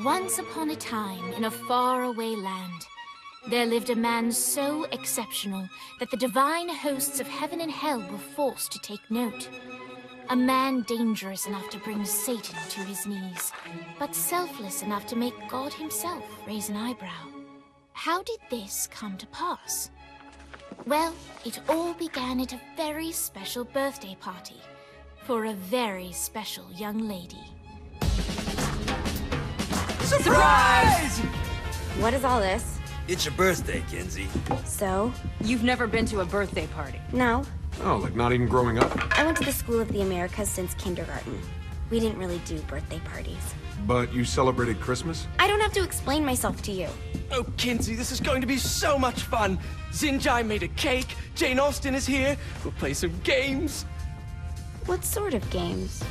Once upon a time, in a faraway land, there lived a man so exceptional that the divine hosts of heaven and hell were forced to take note. A man dangerous enough to bring Satan to his knees, but selfless enough to make God himself raise an eyebrow. How did this come to pass? Well, it all began at a very special birthday party for a very special young lady. Surprise! What is all this? It's your birthday, Kinzie. So? You've never been to a birthday party? No. Oh, like not even growing up? I went to the School of the Americas since kindergarten. We didn't really do birthday parties. But you celebrated Christmas? I don't have to explain myself to you. Oh, Kinzie, this is going to be so much fun. Zinjai made a cake, Jane Austen is here, we'll play some games. What sort of games?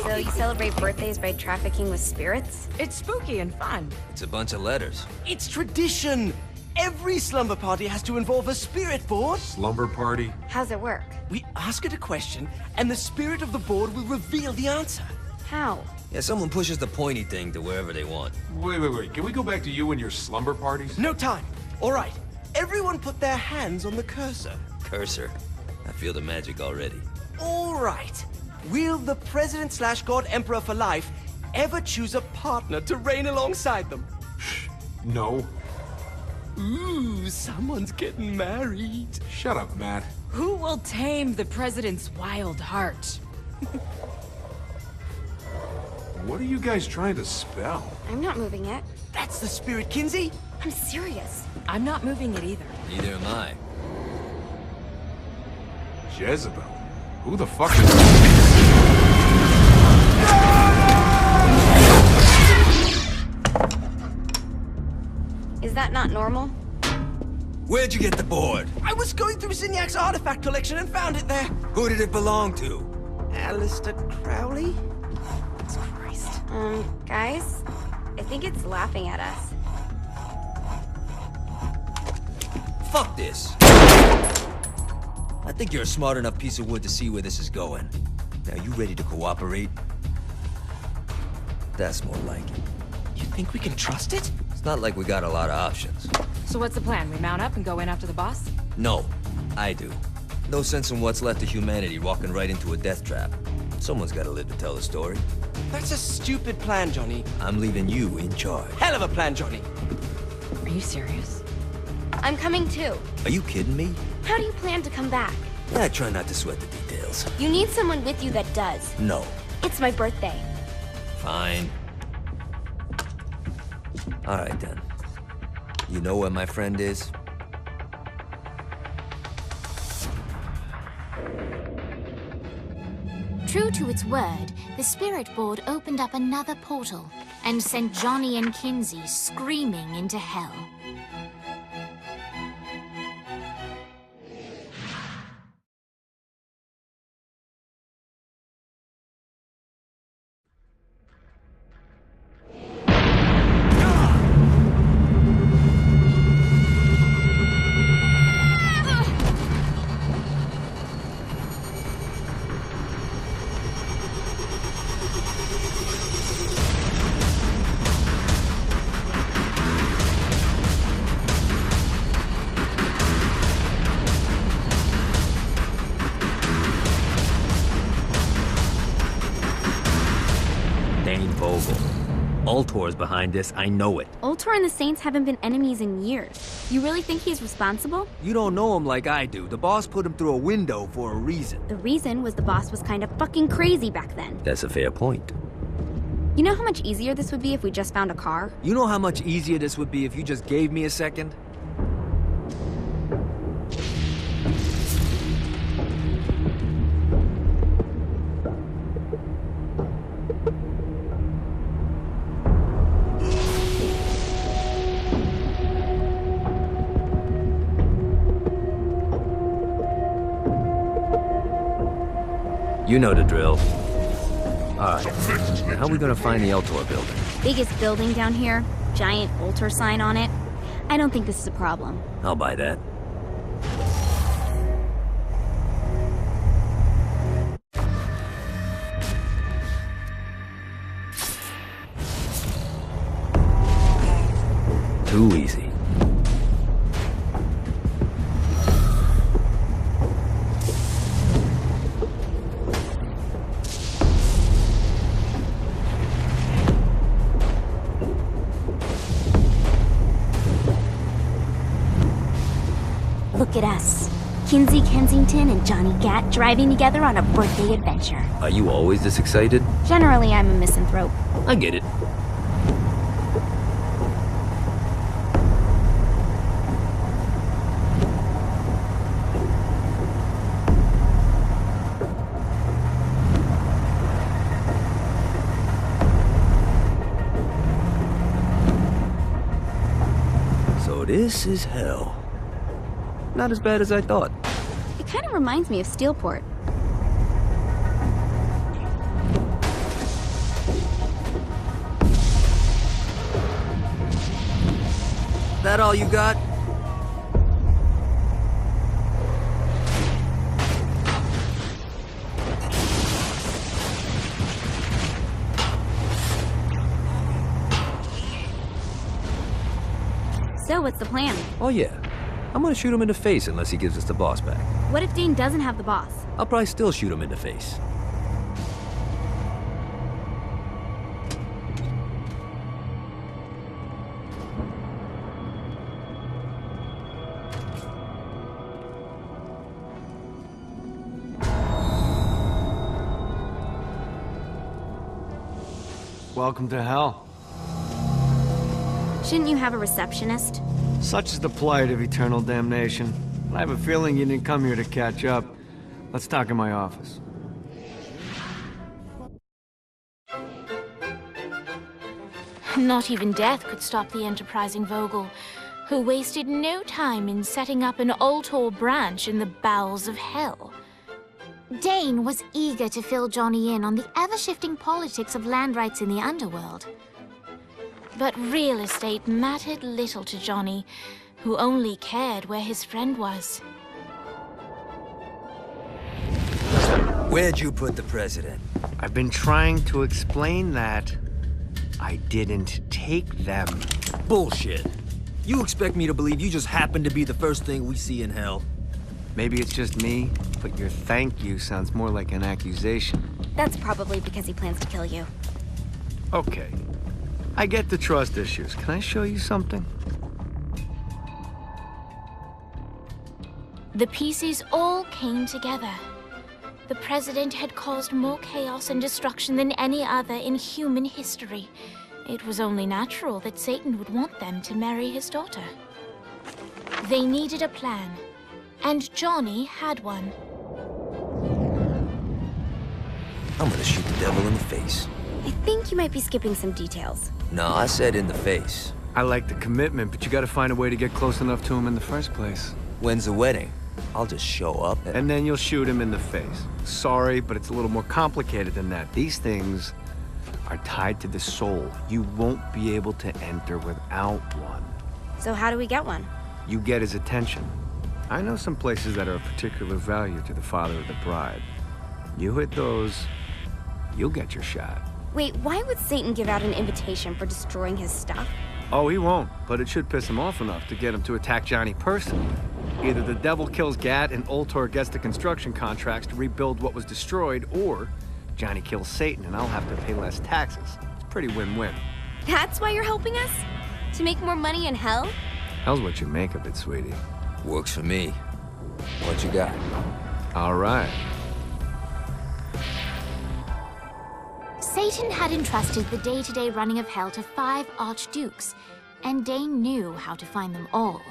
So you celebrate birthdays by trafficking with spirits? It's spooky and fun. It's a bunch of letters. It's tradition. Every slumber party has to involve a spirit board. Slumber party? How's it work? We ask it a question, and the spirit of the board will reveal the answer. How? Yeah, someone pushes the pointy thing to wherever they want. Wait. Can we go back to you and your slumber parties? No time. All right. Everyone put their hands on the cursor. Cursor. I feel the magic already. All right. Will the President/God Emperor for life ever choose a partner to reign alongside them? No. Ooh, someone's getting married. Shut up, Matt. Who will tame the president's wild heart? What are you guys trying to spell? I'm not moving it. That's the spirit, Kinzie. I'm serious. I'm not moving it either. Neither am I. Jezebel? Who the fuck is... Is that not normal? Where'd you get the board? I was going through Zignac's artifact collection and found it there. Who did it belong to? Alistair Crowley? Christ. Guys? I think it's laughing at us. Fuck this. I think you're a smart enough piece of wood to see where this is going. Now, you ready to cooperate? That's more like it. You think we can trust it? It's not like we got a lot of options. So what's the plan? We mount up and go in after the boss? No, I do. No sense in what's left of humanity walking right into a death trap. Someone's gotta live to tell the story. That's a stupid plan, Johnny. I'm leaving you in charge. Hell of a plan, Johnny. Are you serious? I'm coming too. Are you kidding me? How do you plan to come back? I try not to sweat the details. You need someone with you that does. No. It's my birthday. Fine. Alright then. You know where my friend is? True to its word, the spirit board opened up another portal and sent Johnny and Kinzie screaming into hell. Dane Vogel. Ultor's behind this, I know it. Ultor and the Saints haven't been enemies in years. You really think he's responsible? You don't know him like I do. The boss put him through a window for a reason. The reason was the boss was kind of fucking crazy back then. That's a fair point. You know how much easier this would be if we just found a car? You know how much easier this would be if you just gave me a second? You know the drill. Alright, how are we gonna find the Ultor building? Biggest building down here, giant Ultor sign on it. I don't think this is a problem. I'll buy that. Too easy. Look at us. Kinzie Kensington and Johnny Gat driving together on a birthday adventure. Are you always this excited? Generally, I'm a misanthrope. I get it. So this is hell. Not as bad as I thought. It kind of reminds me of Steelport. That all you got? So, what's the plan? Oh yeah. I'm gonna shoot him in the face unless he gives us the boss back. What if Dane doesn't have the boss? I'll probably still shoot him in the face. Welcome to hell. Shouldn't you have a receptionist? Such is the plight of eternal damnation. I have a feeling you didn't come here to catch up. Let's talk in my office. Not even death could stop the enterprising Vogel, who wasted no time in setting up an Ultor branch in the bowels of hell. Dane was eager to fill Johnny in on the ever-shifting politics of land rights in the underworld. But real estate mattered little to Johnny, who only cared where his friend was. Where'd you put the president? I've been trying to explain that. I didn't take them. Bullshit. You expect me to believe you just happened to be the first thing we see in hell? Maybe it's just me, but your thank you sounds more like an accusation. That's probably because he plans to kill you. Okay. I get the trust issues. Can I show you something? The pieces all came together. The president had caused more chaos and destruction than any other in human history. It was only natural that Satan would want them to marry his daughter. They needed a plan, and Johnny had one. I'm gonna shoot the devil in the face. I think you might be skipping some details. No, I said in the face. I like the commitment, but you gotta find a way to get close enough to him in the first place. When's the wedding? I'll just show up and... And then you'll shoot him in the face. Sorry, but it's a little more complicated than that. These things are tied to the soul. You won't be able to enter without one. So how do we get one? You get his attention. I know some places that are of particular value to the father of the bride. You hit those, you'll get your shot. Wait, why would Satan give out an invitation for destroying his stuff? Oh, he won't, but it should piss him off enough to get him to attack Johnny personally. Either the devil kills Gat and Ultor gets the construction contracts to rebuild what was destroyed, or Johnny kills Satan and I'll have to pay less taxes. It's pretty win-win. That's why you're helping us? To make more money in hell? Hell's what you make of it, sweetie. Works for me. What you got? All right. Satan had entrusted the day-to-day running of hell to 5 archdukes, and Dane knew how to find them all.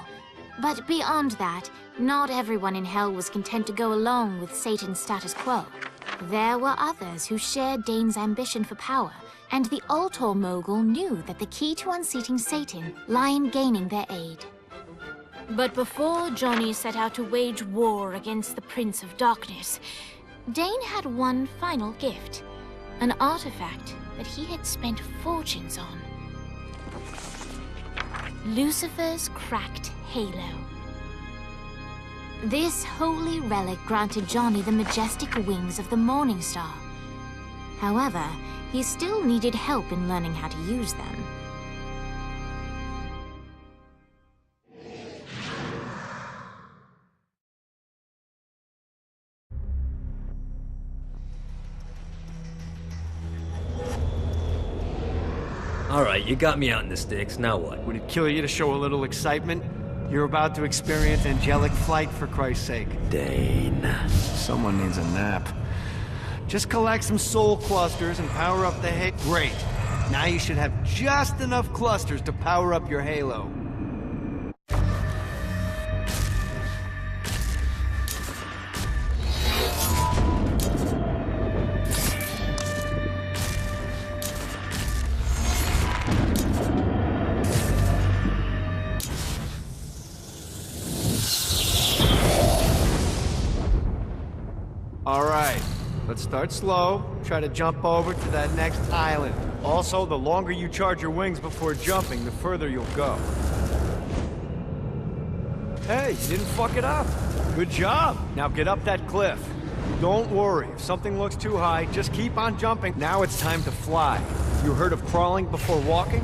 But beyond that, not everyone in hell was content to go along with Satan's status quo. There were others who shared Dane's ambition for power, and the Ultor mogul knew that the key to unseating Satan lay in gaining their aid. But before Johnny set out to wage war against the Prince of Darkness, Dane had one final gift, an artifact that he had spent fortunes on. Lucifer's cracked halo. This holy relic granted Johnny the majestic wings of the Morning Star. However, he still needed help in learning how to use them. Alright, you got me out in the sticks, now what? Would it kill you to show a little excitement? You're about to experience angelic flight, for Christ's sake. Dane. Someone needs a nap. Just collect some soul clusters and power up the halo. Great. Now you should have just enough clusters to power up your halo. Alright, let's start slow. Try to jump over to that next island. Also, the longer you charge your wings before jumping, the further you'll go. Hey, you didn't fuck it up. Good job. Now get up that cliff. Don't worry, if something looks too high, just keep on jumping. Now it's time to fly. You heard of crawling before walking?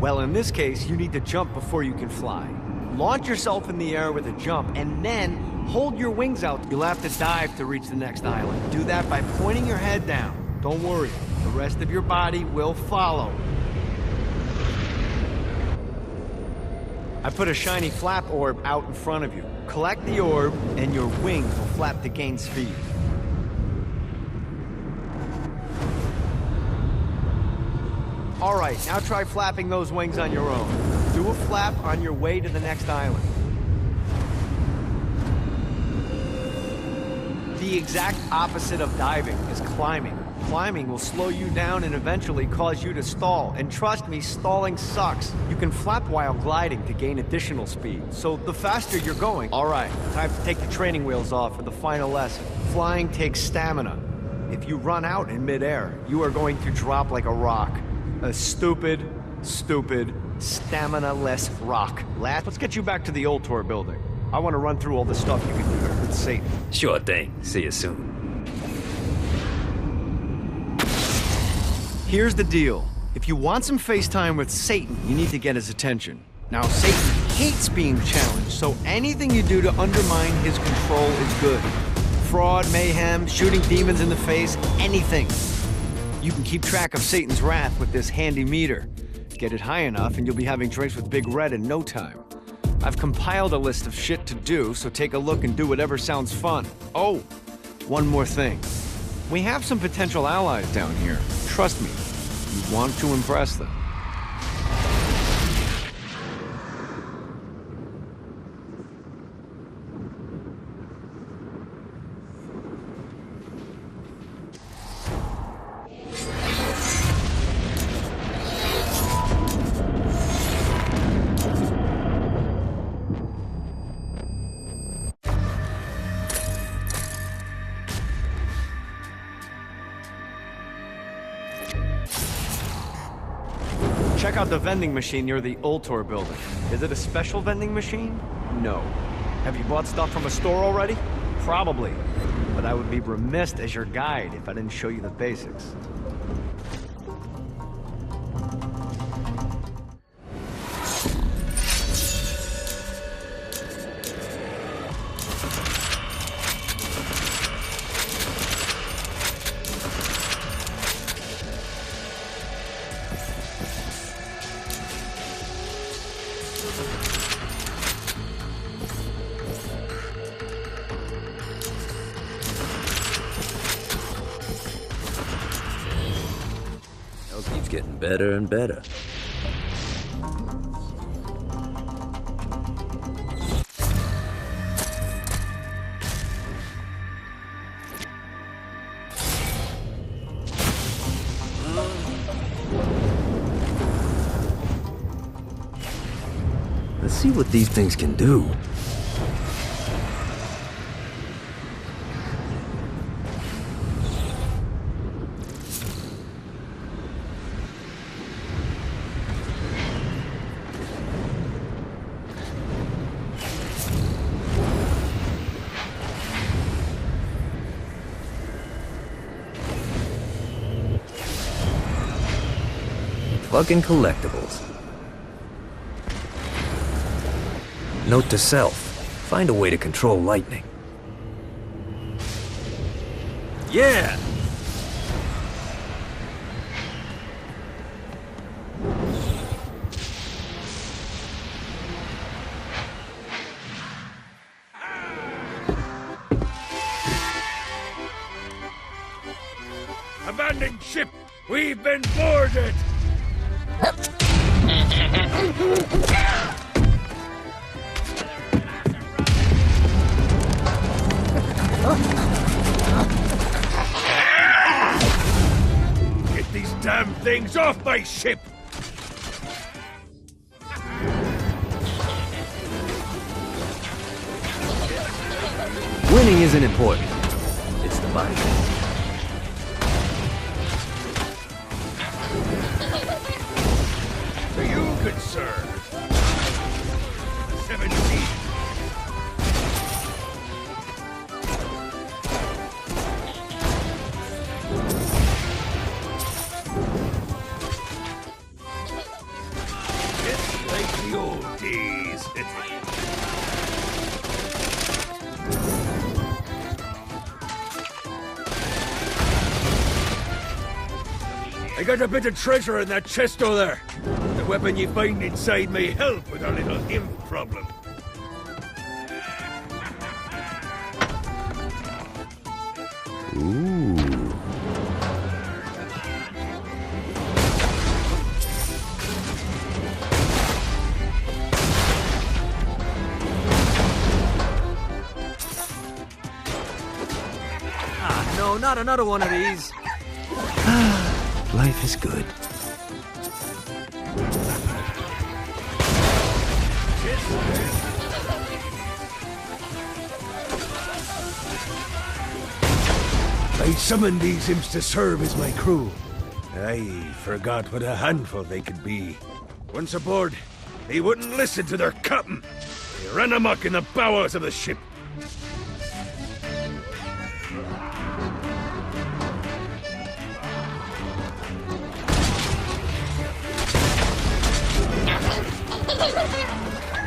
Well, in this case, you need to jump before you can fly. Launch yourself in the air with a jump, and then hold your wings out. You'll have to dive to reach the next island. Do that by pointing your head down. Don't worry, the rest of your body will follow. I put a shiny flap orb out in front of you. Collect the orb, and your wings will flap to gain speed. All right, now try flapping those wings on your own. Do a flap on your way to the next island. The exact opposite of diving is climbing. Climbing will slow you down and eventually cause you to stall. And trust me, stalling sucks. You can flap while gliding to gain additional speed. So the faster you're going... All right, time to take the training wheels off for the final lesson. Flying takes stamina. If you run out in midair, you are going to drop like a rock. A stupid, stamina-less rock. Let's get you back to the Ultor building. I want to run through all the stuff you can do there with Satan. Sure thing. See you soon. Here's the deal. If you want some FaceTime with Satan, you need to get his attention. Now, Satan hates being challenged, so anything you do to undermine his control is good. Fraud, mayhem, shooting demons in the face, anything. You can keep track of Satan's wrath with this handy meter. Get it high enough and you'll be having drinks with Big Red in no time. I've compiled a list of shit to do, so take a look and do whatever sounds fun. Oh, one more thing. We have some potential allies down here. Trust me, you want to impress them. Check out the vending machine near the Ultor building. Is it a special vending machine? No. Have you bought stuff from a store already? Probably. But I would be remiss as your guide if I didn't show you the basics. Keeps getting better and better. Let's see what these things can do. fucking collectibles. Note to self. Find a way to control lightning. Yeah! Abandoned ship! We've been boarded! Get these damn things off my ship! Winning isn't important. It's the mind. To you, good sir. 17. It's like the old days. I got a bit of treasure in that chest over there. The weapon you find inside may help with our little imp problem. Ah, no, not another one of these. Life is good. I summoned these imps to serve as my crew. I forgot what a handful they could be. Once aboard, they wouldn't listen to their captain. They ran amok in the bowels of the ship.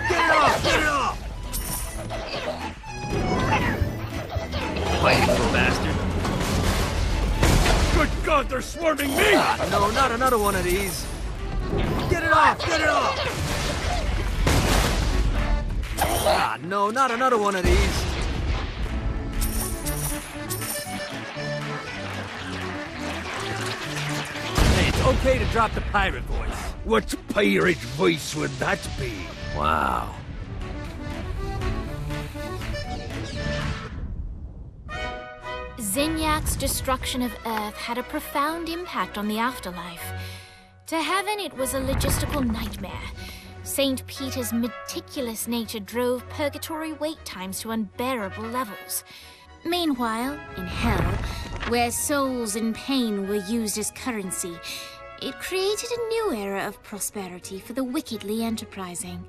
Get it off! Get it off! Fighting little bastard. Good God, they're swarming me! Ah, no, not another one of these. Get it off! Get it off! Ah, no, not another one of these. Hey, it's okay to drop the pirate voice. What pirate voice would that be? Wow. Zinyak's destruction of Earth had a profound impact on the afterlife. To heaven, it was a logistical nightmare. St. Peter's meticulous nature drove purgatory wait times to unbearable levels. Meanwhile, in hell, where souls in pain were used as currency, it created a new era of prosperity for the wickedly enterprising.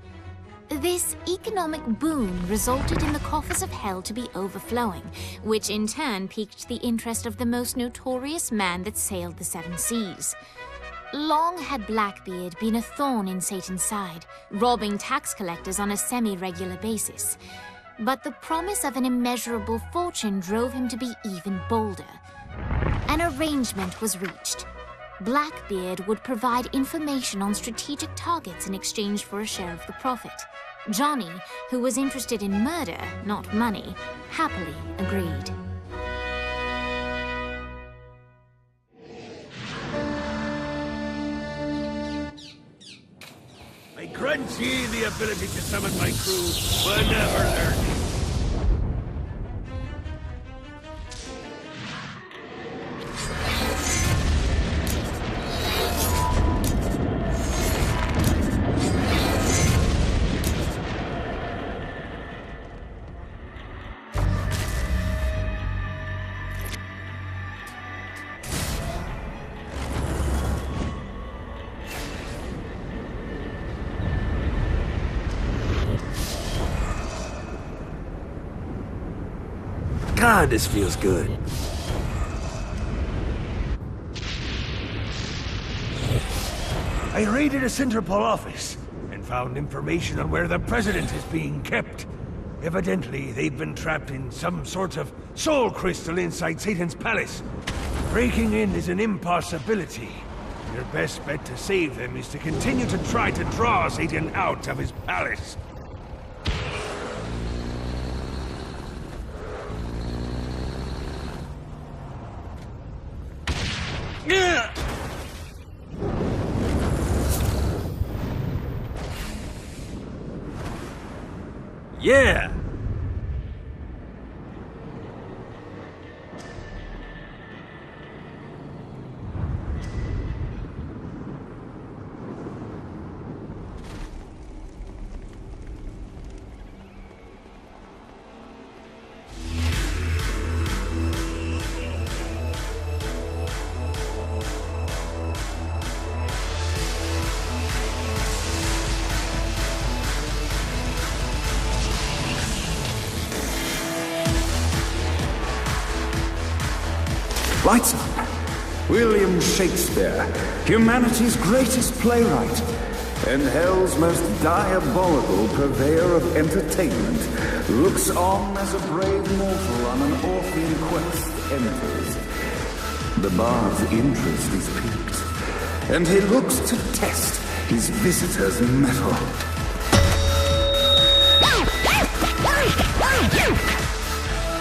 This economic boom resulted in the coffers of hell to be overflowing, which in turn piqued the interest of the most notorious man that sailed the seven seas. Long had Blackbeard been a thorn in Satan's side, robbing tax collectors on a semi-regular basis. But the promise of an immeasurable fortune drove him to be even bolder. An arrangement was reached. Blackbeard would provide information on strategic targets in exchange for a share of the profit. Johnny, who was interested in murder, not money, happily agreed. I grant ye the ability to summon my crew whenever learning. God, this feels good. I raided a Centerpol office and found information on where the president is being kept. Evidently, they've been trapped in some sort of soul crystal inside Satan's palace. Breaking in is an impossibility. Your best bet to save them is to continue to try to draw Satan out of his palace. Yeah! Lights up. William Shakespeare, humanity's greatest playwright, and hell's most diabolical purveyor of entertainment, looks on as a brave mortal on an Orphean quest enters. The bard's interest is piqued, and he looks to test his visitor's mettle.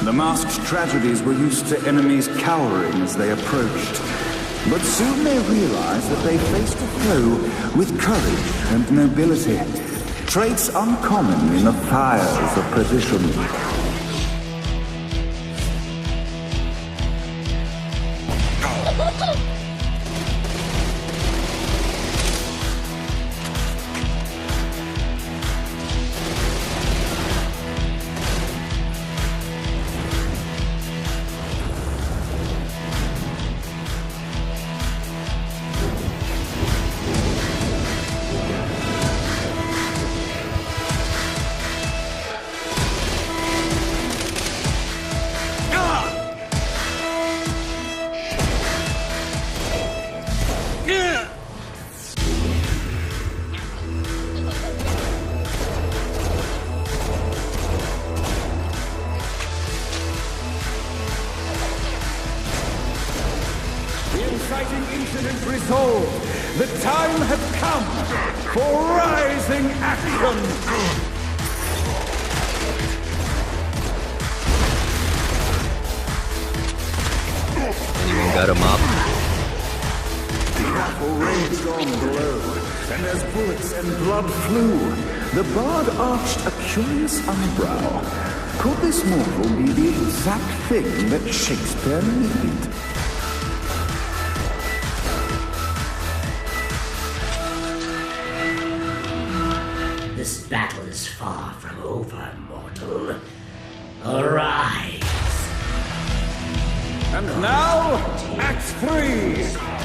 The masked tragedies were used to enemies cowering as they approached. But soon they realized that they faced a foe with courage and nobility, traits uncommon in the fires of perdition. Incident resolved. The time has come for rising action. Got him up. The battle raged on below, and as bullets and blood flew, the bard arched a curious eyebrow. Could this mortal be the exact thing that Shakespeare needed? This battle is far from over, mortal. Arise! And now, Act 3!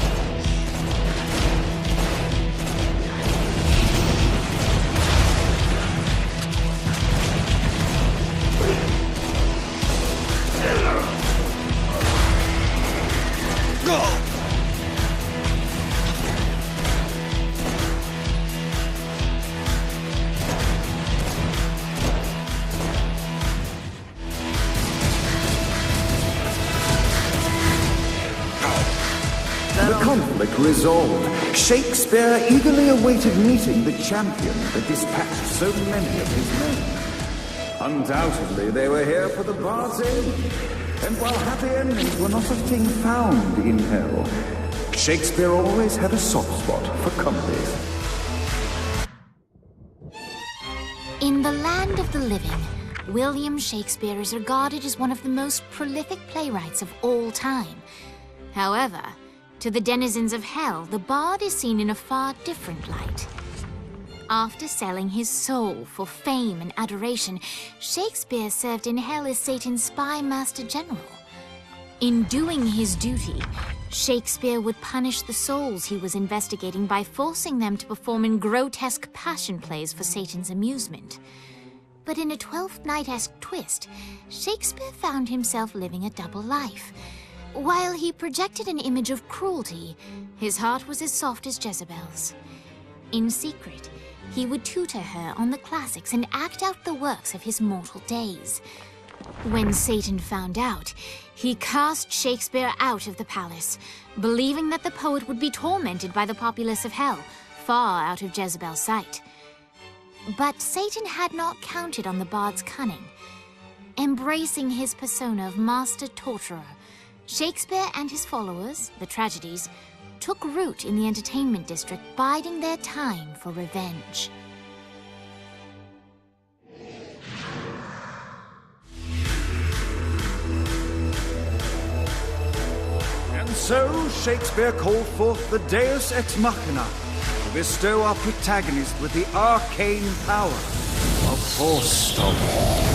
The conflict resolved, Shakespeare eagerly awaited meeting the champion that dispatched so many of his men. Undoubtedly, they were here for the bard's aid. And while happy endings were not a thing found in hell, Shakespeare always had a soft spot for comedies. In the land of the living, William Shakespeare is regarded as one of the most prolific playwrights of all time. However, to the denizens of hell, the bard is seen in a far different light. After selling his soul for fame and adoration, Shakespeare served in hell as Satan's spy master general. In doing his duty, Shakespeare would punish the souls he was investigating by forcing them to perform in grotesque passion plays for Satan's amusement. But in a Twelfth Night-esque twist, Shakespeare found himself living a double life. While he projected an image of cruelty, his heart was as soft as Jezebel's. In secret, he would tutor her on the classics and act out the works of his mortal days. When Satan found out, he cast Shakespeare out of the palace, believing that the poet would be tormented by the populace of hell, far out of Jezebel's sight. But Satan had not counted on the bard's cunning. Embracing his persona of master torturer, Shakespeare and his followers, the tragedies, took root in the entertainment district, biding their time for revenge. And so Shakespeare called forth the Deus Ex Machina to bestow our protagonist with the arcane power of force stop.